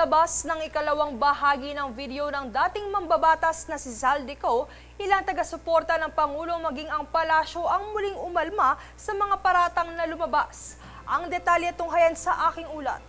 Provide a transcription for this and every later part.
Paglabas ng ikalawang bahagi ng video ng dating mambabatas na si Zaldico, ilang taga-suporta ng Pangulo maging ang palasyo ang muling umalma sa mga paratang na lumabas. Ang detalye tunghayan sa aking ulat.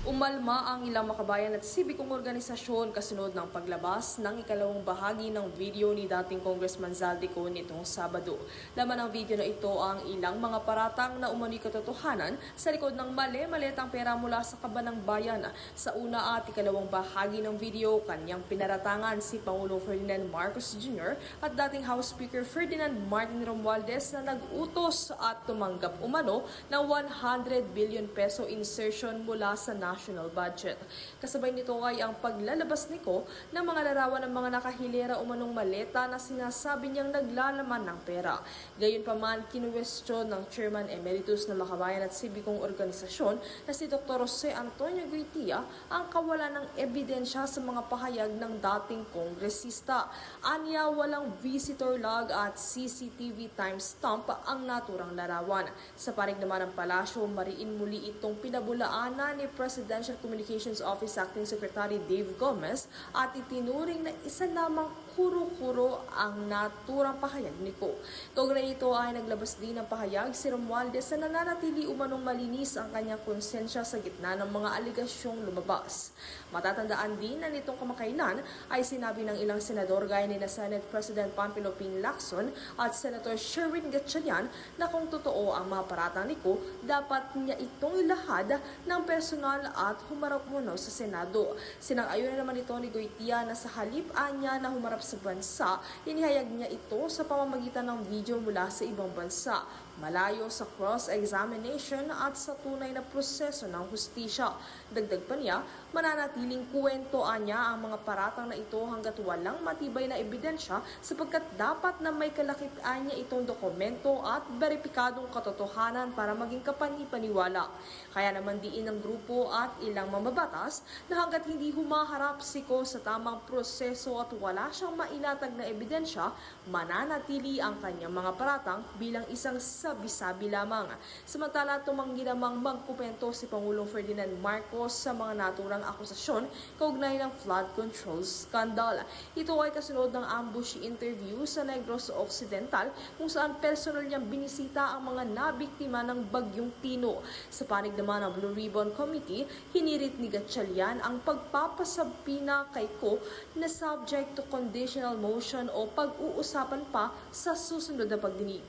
Umalma ang ilang makabayan at sibikong organisasyon kasunod ng paglabas ng ikalawang bahagi ng video ni dating Congressman Zaldico nitong Sabado. Laman ng video na ito ang ilang mga paratang na umano'y katotohanan sa likod ng mali-malitang pera mula sa kaban ng bayan. Sa una at ikalawang bahagi ng video, kanyang pinaratangan si Pangulo Ferdinand Marcos Jr. at dating House Speaker Ferdinand Martin Romualdez na nag-utos at tumanggap umano ng 100 billion peso insertion mula sa national budget. Kasabay nito ay ang paglalabas nito ng mga larawan ng mga nakahilera umanong maleta na sinasabi niyang naglalaman ng pera. Gayunpaman, kinuwestiyon ng Chairman Emeritus ng Makabayan at Sibikong Organisasyon na si Dr. Jose Antonio Goytia ang kawalan ng ebidensya sa mga pahayag ng dating kongresista. Anya, walang visitor log at CCTV timestamp ang naturang larawan. Sa panig naman ng palasyo, mariin muli itong pinabulaanan ni Presidential Communications Office Acting Secretary Dave Gomez at itinuring na isa lamang kuro-kuro ang naturang pahayag nito. Kaugnay nito ay naglabas din ng pahayag si Romualdez na nananatili umanong malinis ang kanyang konsensya sa gitna ng mga aligasyong lumabas. Matatandaan din na nitong kamakailan ay sinabi ng ilang senador gaya ni Senate President Panfilo P. Lacson at Senator Sherwin Gatchalian na kung totoo ang mga paratang nito, dapat niya itong ilahad ng personal at humarap muna sa Senado. Sinang-ayon na naman ito ni Goytia na sa halip niya na humarap sa bansa, inihayag niya ito sa pamamagitan ng video mula sa ibang bansa, malayo sa cross-examination at sa tunay na proseso ng hustisya. Dagdag pa niya, mananatiling kwento niya ang mga paratang na ito hanggat walang matibay na ebidensya sapagkat dapat na may kalakip-an niya itong dokumento at beripikadong katotohanan para maging kapani-paniwala. Kaya naman diin ng grupo at ilang mambabatas na hanggat hindi humaharap siko sa tamang proseso at wala siyang mainatag na ebidensya, mananatili ang kanyang mga paratang bilang isang sabi-sabi lamang. Samantala, tumanggi namang magkupento si Pangulong Ferdinand Marcos sa mga naturang akusasyon kaugnay ng flood control scandal. Ito ay kasunod ng ambush interview sa Negros Occidental kung saan personal niyang binisita ang mga nabiktima ng Bagyong Tino. Sa panig naman ng Blue Ribbon Committee, hinirit ni Gatchalian ang pagpapasabina kay Ko na subject to conditional motion o pag-uusapan pa sa susunod na pagdinig.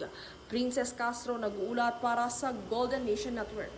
Princess Castro nag-uulat para sa Golden Nation Network.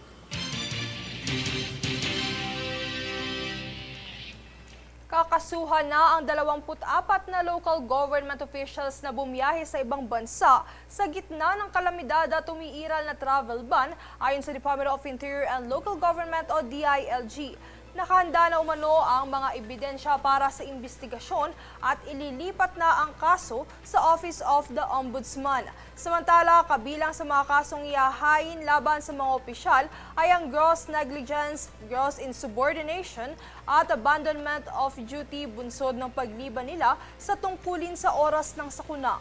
Kakasuhan na ang 24 na local government officials na bumiyahe sa ibang bansa sa gitna ng kalamidad at umiiral na travel ban ayon sa Department of Interior and Local Government o DILG. Nakahanda na umano ang mga ebidensya para sa investigasyon at ililipat na ang kaso sa Office of the Ombudsman. Samantala, kabilang sa mga kasong ihahain laban sa mga opisyal ay ang gross negligence, gross insubordination at abandonment of duty bunsod ng pagliban nila sa tungkulin sa oras ng sakuna.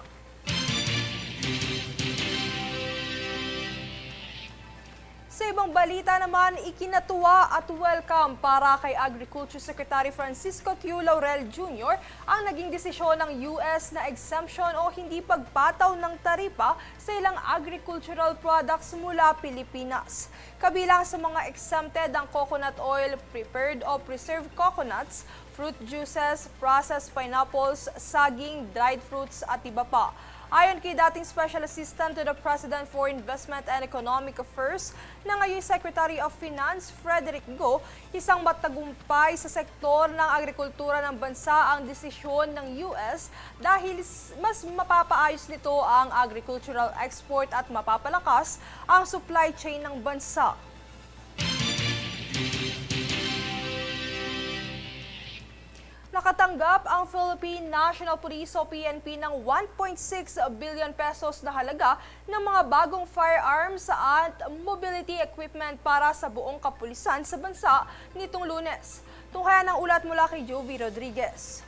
Sa ibang balita naman, ikinatuwa at welcome para kay Agriculture Secretary Francisco Tiu Laurel Jr. ang naging desisyon ng US na exemption o hindi pagpataw ng taripa sa ilang agricultural products mula Pilipinas. Kabilang sa mga exempted ang coconut oil, prepared o preserved coconuts, fruit juices, processed pineapples, saging, dried fruits at iba pa. Ayon kay dating Special Assistant to the President for Investment and Economic Affairs na ngayon Secretary of Finance Frederick Go, isang matagumpay sa sektor ng agrikultura ng bansa ang desisyon ng US dahil mas mapapaayos nito ang agricultural export at mapapalakas ang supply chain ng bansa. Nakatanggap ang Philippine National Police o PNP ng 1.6 billion pesos na halaga ng mga bagong firearms at mobility equipment para sa buong kapulisan sa bansa nitong Lunes. Tunghayan ang ulat mula kay Jovi Rodriguez.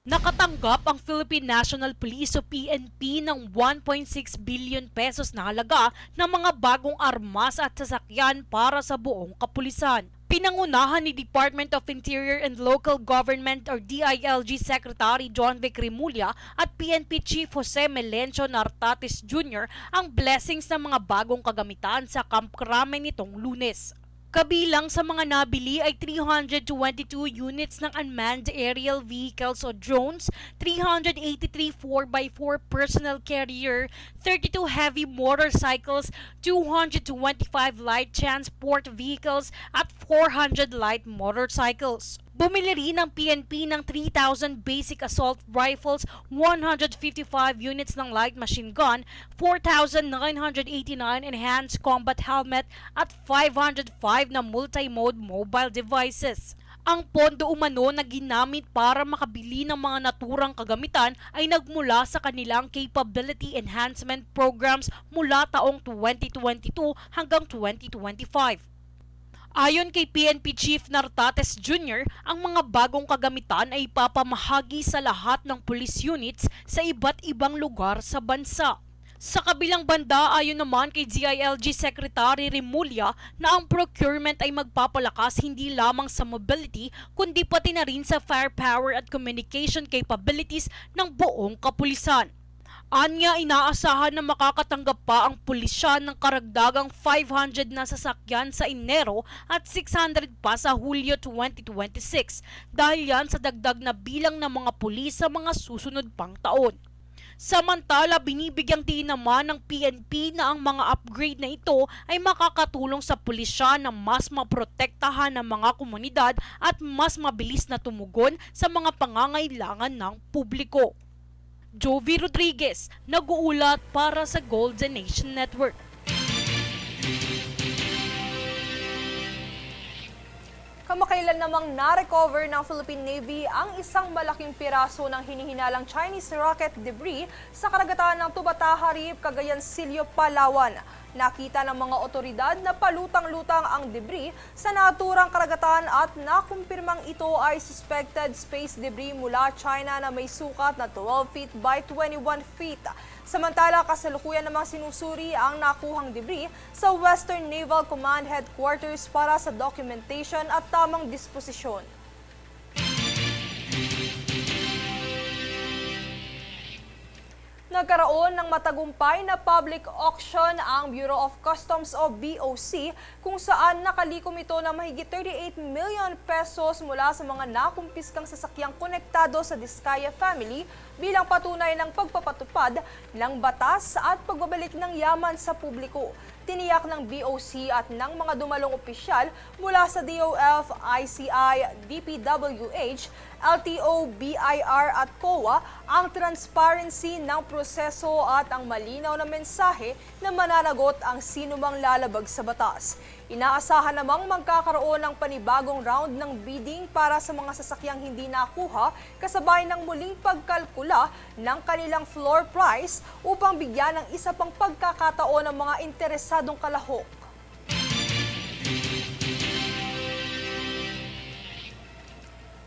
Nakatanggap ang Philippine National Police o PNP ng 1.6 billion pesos na halaga ng mga bagong armas at sasakyan para sa buong kapulisan. Pinangunahan ni Department of Interior and Local Government or DILG Secretary John Vic Rimulya at PNP Chief Jose Melencio Nartates Jr. ang blessings ng mga bagong kagamitan sa Camp Crame nitong Lunes. Kabilang sa mga nabili ay 322 units ng unmanned aerial vehicles o drones, 383 4x4 personal carrier, 32 heavy motorcycles, 225 light transport vehicles at 400 light motorcycles. Bumili rin ng PNP ng 3,000 basic assault rifles, 155 units ng light machine gun, 4,989 enhanced combat helmet at 505 na multi-mode mobile devices. Ang pondo umano na ginamit para makabili ng mga naturang kagamitan ay nagmula sa kanilang capability enhancement programs mula taong 2022 hanggang 2025. Ayon kay PNP Chief Nartates Jr., ang mga bagong kagamitan ay ipapamahagi sa lahat ng police units sa iba't ibang lugar sa bansa. Sa kabilang banda, ayon naman kay DILG Secretary Rimulya na ang procurement ay magpapalakas hindi lamang sa mobility kundi pati na rin sa firepower at communication capabilities ng buong kapulisan. Anya, inaasahan na makakatanggap pa ang pulisya ng karagdagang 500 na sasakyan sa Enero at 600 pa sa Hulyo 2026 dahil yan sa dagdag na bilang ng mga pulis sa mga susunod pang taon. Samantala, binibigyang tiin naman ng PNP na ang mga upgrade na ito ay makakatulong sa pulisya na mas maprotektahan ng mga komunidad at mas mabilis na tumugon sa mga pangangailangan ng publiko. Jovi Rodriguez, nag-uulat para sa Golden Nation Network. Kamakailan namang na-recover ng Philippine Navy ang isang malaking piraso ng hinihinalang Chinese rocket debris sa karagatan ng Tubata-Harib, Cagayan Silio, Palawan. Nakita ng mga otoridad na palutang-lutang ang debris sa naturang karagatan at nakumpirmang ito ay suspected space debris mula China na may sukat na 12 feet by 21 feet. Samantala, kasalukuyan namang sinusuri ang nakuhang debris sa Western Naval Command Headquarters para sa documentation at tamang disposisyon. Nagkaroon ng matagumpay na public auction ang Bureau of Customs o BOC kung saan nakalikom ito ng mahigit 38 million pesos mula sa mga nakumpiskang sasakyang konektado sa Diskaya family bilang patunay ng pagpapatupad ng batas at pagbabalik ng yaman sa publiko. Tiniyak ng BOC at ng mga dumalong opisyal mula sa DOF, ICI, DPWH, LTO, BIR at COA ang transparency ng proseso at ang malinaw na mensahe na mananagot ang sinumang lalabag sa batas. Inaasahan namang magkakaroon ng panibagong round ng bidding para sa mga sasakyang hindi nakuha kasabay ng muling pagkalkula ng kanilang floor price upang bigyan ng isa pang pagkakataon ng mga interesadong kalahok.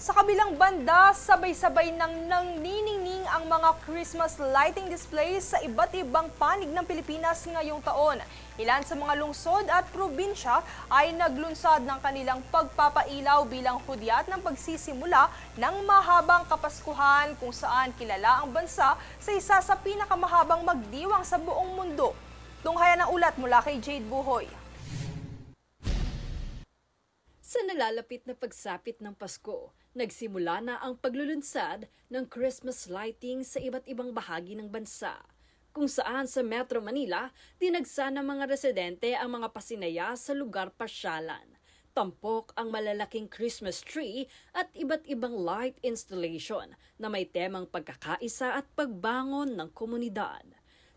Sa kabilang banda, sabay-sabay nang nangniningning ang mga Christmas lighting displays sa iba't ibang panig ng Pilipinas ngayong taon. Ilan sa mga lungsod at probinsya ay naglunsad ng kanilang pagpapailaw bilang hudyat ng pagsisimula ng mahabang Kapaskuhan kung saan kilala ang bansa sa isa sa pinakamahabang magdiwang sa buong mundo. Tunghayan ang ulat mula kay Jade Buhoy. Sa nalalapit na pagsapit ng Pasko, nagsimula na ang paglulunsad ng Christmas lighting sa iba't ibang bahagi ng bansa. Kung saan sa Metro Manila, dinagsa ng mga residente ang mga pasinaya sa lugar pasyalan. Tampok ang malalaking Christmas tree at iba't ibang light installation na may temang pagkakaisa at pagbangon ng komunidad.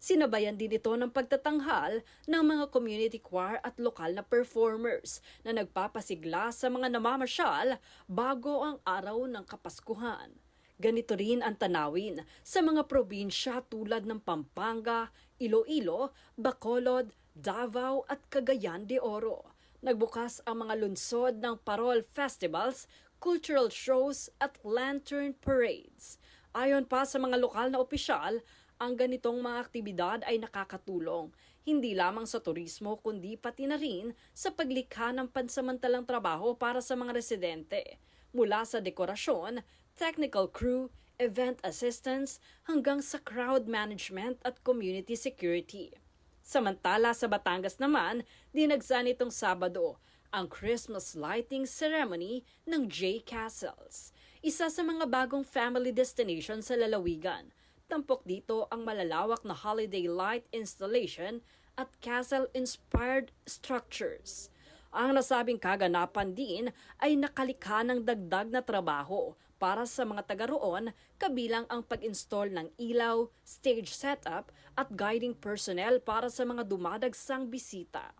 Sinabayan din ito ng pagtatanghal ng mga community choir at lokal na performers na nagpapasigla sa mga namamasyal bago ang araw ng Kapaskuhan. Ganito rin ang tanawin sa mga probinsya tulad ng Pampanga, Iloilo, Bacolod, Davao at Cagayan de Oro. Nagbukas ang mga lungsod ng parol festivals, cultural shows at lantern parades. Ayon pa sa mga lokal na opisyal, ang ganitong mga aktibidad ay nakakatulong. hindi lamang sa turismo kundi pati na rin sa paglikha ng pansamantalang trabaho para sa mga residente, mula sa dekorasyon, technical crew, event assistance hanggang sa crowd management at community security. Samantala sa Batangas naman, dinagsa nitong Sabado ang Christmas lighting ceremony ng J Castles, isa sa mga bagong family destination sa lalawigan. Tampok dito ang malalawak na holiday light installation at castle-inspired structures. Ang nasabing kaganapan din ay nakalikha ng dagdag na trabaho para sa mga taga roon, kabilang ang pag-install ng ilaw, stage setup at guiding personnel para sa mga dumadagsang bisita.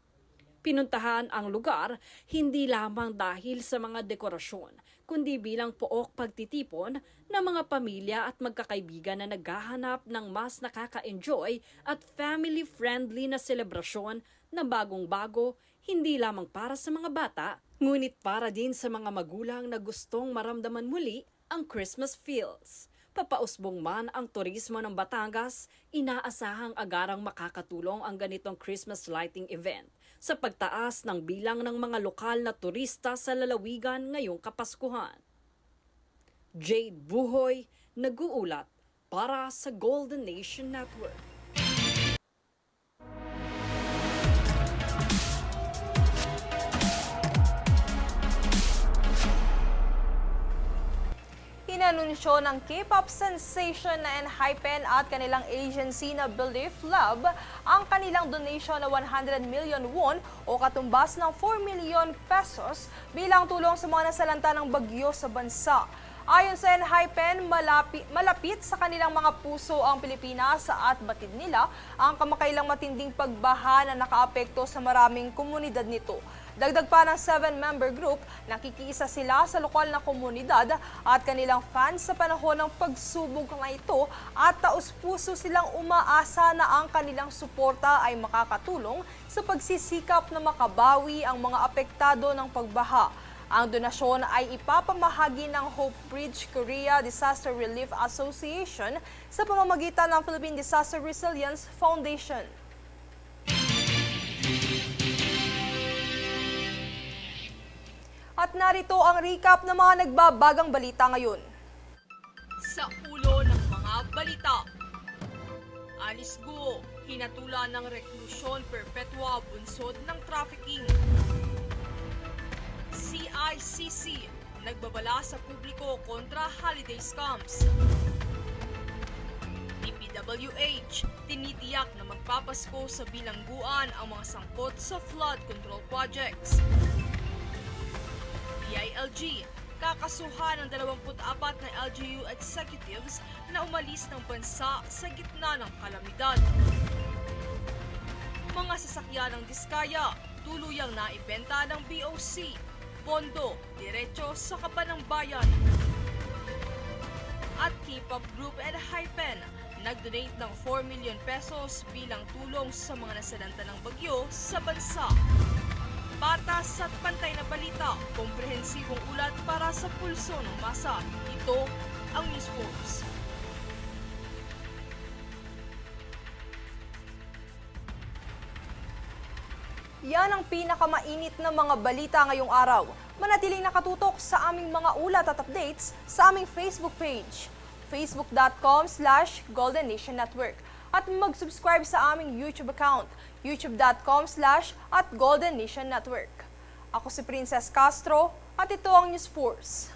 Pinuntahan ang lugar hindi lamang dahil sa mga dekorasyon, kundi bilang pook pagtitipon ng mga pamilya at magkakaibigan na naghahanap ng mas nakaka-enjoy at family-friendly na selebrasyon na bagong-bago, hindi lamang para sa mga bata, ngunit para din sa mga magulang na gustong maramdaman muli ang Christmas feels. Papausbong man ang turismo ng Batangas, inaasahang agarang makakatulong ang ganitong Christmas lighting event sa pagtaas ng bilang ng mga lokal na turista sa lalawigan ngayong Kapaskuhan. Jade Buhoy, nag-uulat para sa Golden Nation Network. Inanunsyo ng K-pop sensation na Enhypen at kanilang agency na Belief Lab ang kanilang donation na 100 million won o katumbas ng 4 million pesos bilang tulong sa mga nasalanta ng bagyo sa bansa. Ayon sa Enhypen, malapit sa kanilang mga puso ang Pilipinas at batid nila ang kamakailang matinding pagbaha na nakaapekto sa maraming komunidad nito. Dagdag pa ng 7-member group, nakikiisa sila sa lokal na komunidad at kanilang fans sa panahon ng pagsubok na ito at taus-puso silang umaasa na ang kanilang suporta ay makakatulong sa pagsisikap na makabawi ang mga apektado ng pagbaha. Ang donasyon ay ipapamahagi ng Hope Bridge Korea Disaster Relief Association sa pamamagitan ng Philippine Disaster Resilience Foundation. At narito ang recap ng mga nagbabagang balita ngayon. Sa ulo ng mga balita, Alice Guo, hinatulan ng reklusyon perpetua bunsod ng trafficking. CICC, nagbabala sa publiko kontra holiday scams. DPWH, tinitiyak na magpapasko sa bilangguan ang mga sangkot sa flood control projects. DILG, kakasuhan ng 24 na LGU executives na umalis ng bansa sa gitna ng kalamidad. Mga sasakyan ng Diskaya, tuluyang naibenta ng BOC, pondo, diretso sa kaban ng bayan. At K-pop group Enhypen, nag-donate ng 4 million pesos bilang tulong sa mga nasalanta ng bagyo sa bansa. Patas at pantay na balita, komprehensibong ulat para sa pulso ng masa. Ito ang News Force. Yan ang pinakamainit na mga balita ngayong araw. Manatiling nakatutok sa aming mga ulat at updates sa aming Facebook page, facebook.com/Golden Nation Network. At mag-subscribe sa aming YouTube account, youtube.com/@Golden Nation Network. Ako si Princess Castro at ito ang News Force.